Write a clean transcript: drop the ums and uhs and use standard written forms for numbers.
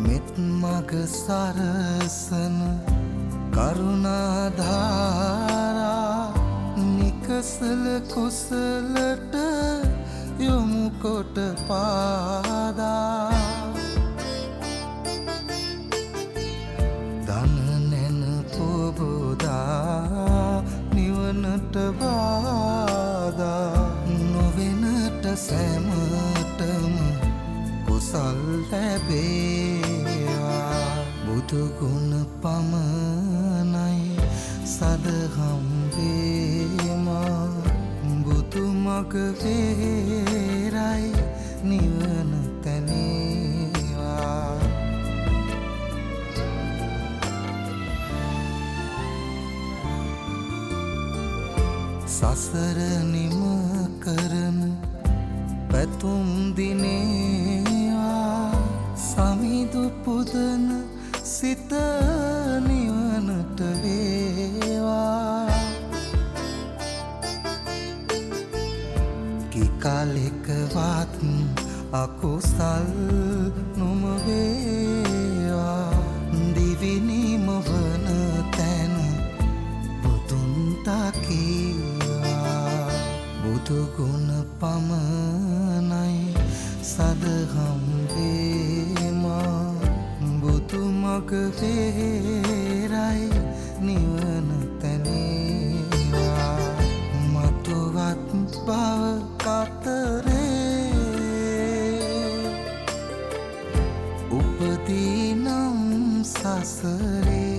මෙත් මග සරසන කරුණාධාරා නිකසල කුසලට යොමු කොට පාදා දන නැන පොබෝදා නිවනට බාදා නොවෙනට සැමටම කුසල් ලැබේවා බුදුගුණ පමණයි සදහම් වේමා බුදු මග වේරයි නිවන තැනේවා සසර නිම කරන පැතුම් දිනේවා සමිදු පුදන සිත නිවනට වේවා කිකාලෙකවත් අකුසල් නොම වේවා දිවිනිම වන තැන බුදුන් තකීවා බුදුගුණ පමණයි සදහම් වේමා බුදු මග වේරයි නිවන තැනේවා මතුවත් බව කතරේ උපදීනම් සසරේ